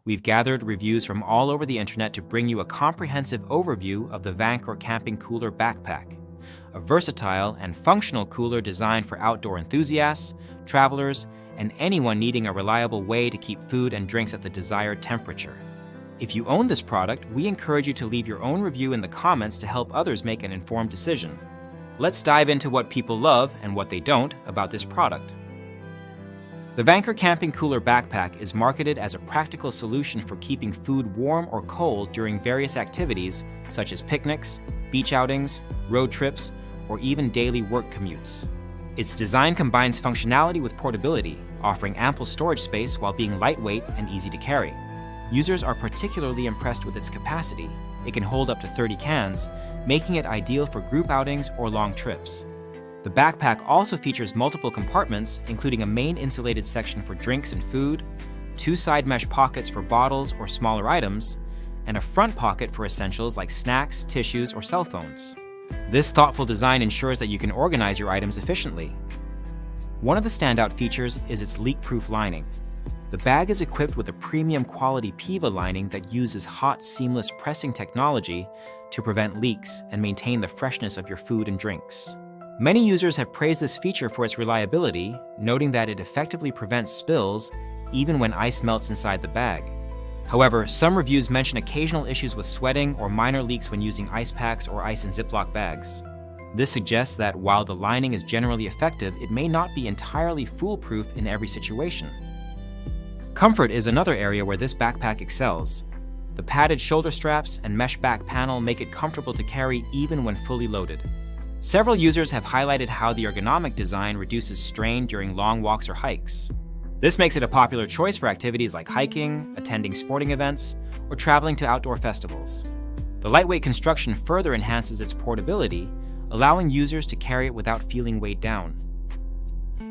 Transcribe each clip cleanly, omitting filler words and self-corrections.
We've gathered reviews from all over the internet to bring you a comprehensive overview of the Vankor Camping Cooler Backpack, a versatile and functional cooler designed for outdoor enthusiasts, travelers, and anyone needing a reliable way to keep food and drinks at the desired temperature. If you own this product, we encourage you to leave your own review in the comments to help others make an informed decision. Let's dive into what people love and what they don't about this product. The Vankor Camping Cooler Backpack is marketed as a practical solution for keeping food warm or cold during various activities such as picnics, beach outings, road trips, or even daily work commutes. Its design combines functionality with portability, offering ample storage space while being lightweight and easy to carry. Users are particularly impressed with its capacity. It can hold up to 30 cans, making it ideal for group outings or long trips. The backpack also features multiple compartments, including a main insulated section for drinks and food, 2 side mesh pockets for bottles or smaller items, and a front pocket for essentials like snacks, tissues, or cell phones. This thoughtful design ensures that you can organize your items efficiently. One of the standout features is its leak-proof lining. The bag is equipped with a premium quality PIVA lining that uses hot, seamless pressing technology to prevent leaks and maintain the freshness of your food and drinks. Many users have praised this feature for its reliability, noting that it effectively prevents spills even when ice melts inside the bag. However, some reviews mention occasional issues with sweating or minor leaks when using ice packs or ice in Ziploc bags. This suggests that while the lining is generally effective, it may not be entirely foolproof in every situation. Comfort is another area where this backpack excels. The padded shoulder straps and mesh back panel make it comfortable to carry even when fully loaded. Several users have highlighted how the ergonomic design reduces strain during long walks or hikes. This makes it a popular choice for activities like hiking, attending sporting events, or traveling to outdoor festivals. The lightweight construction further enhances its portability, allowing users to carry it without feeling weighed down.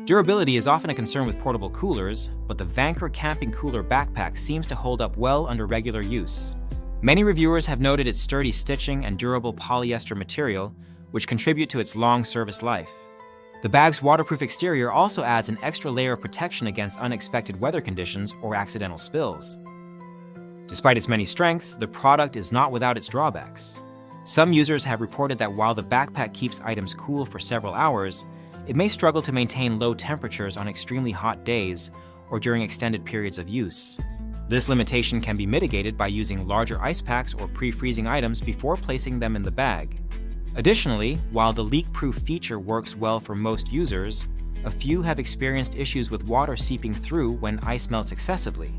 Durability is often a concern with portable coolers, but the Vankor Camping Cooler Backpack seems to hold up well under regular use. Many reviewers have noted its sturdy stitching and durable polyester material, which contribute to its long service life. The bag's waterproof exterior also adds an extra layer of protection against unexpected weather conditions or accidental spills. Despite its many strengths, the product is not without its drawbacks. Some users have reported that while the backpack keeps items cool for several hours, it may struggle to maintain low temperatures on extremely hot days or during extended periods of use. This limitation can be mitigated by using larger ice packs or pre-freezing items before placing them in the bag. Additionally, while the leak-proof feature works well for most users, a few have experienced issues with water seeping through when ice melts excessively.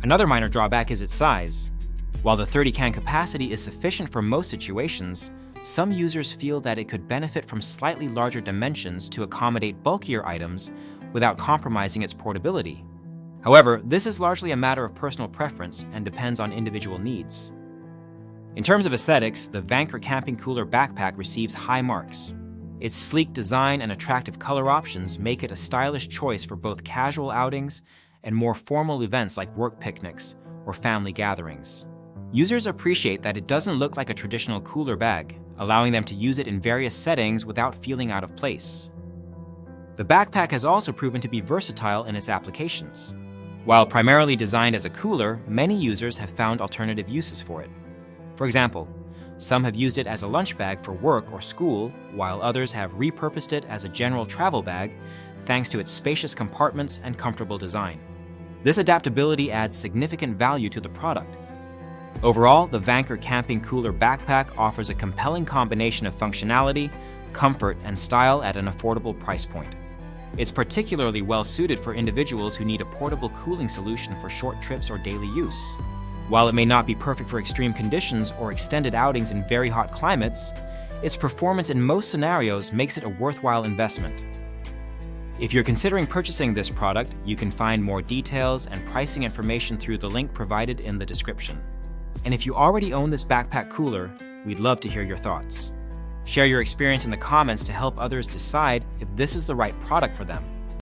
Another minor drawback is its size. While the 30-can capacity is sufficient for most situations, some users feel that it could benefit from slightly larger dimensions to accommodate bulkier items without compromising its portability. However, this is largely a matter of personal preference and depends on individual needs. In terms of aesthetics, the Vankor Camping Cooler Backpack receives high marks. Its sleek design and attractive color options make it a stylish choice for both casual outings and more formal events like work picnics or family gatherings. Users appreciate that it doesn't look like a traditional cooler bag, allowing them to use it in various settings without feeling out of place. The backpack has also proven to be versatile in its applications. While primarily designed as a cooler, many users have found alternative uses for it. For example, some have used it as a lunch bag for work or school, while others have repurposed it as a general travel bag thanks to its spacious compartments and comfortable design. This adaptability adds significant value to the product. Overall, the Vankor Camping Cooler Backpack offers a compelling combination of functionality, comfort, and style at an affordable price point. It's particularly well suited for individuals who need a portable cooling solution for short trips or daily use. While it may not be perfect for extreme conditions or extended outings in very hot climates, its performance in most scenarios makes it a worthwhile investment. If you're considering purchasing this product, you can find more details and pricing information through the link provided in the description. And if you already own this backpack cooler, we'd love to hear your thoughts. Share your experience in the comments to help others decide if this is the right product for them.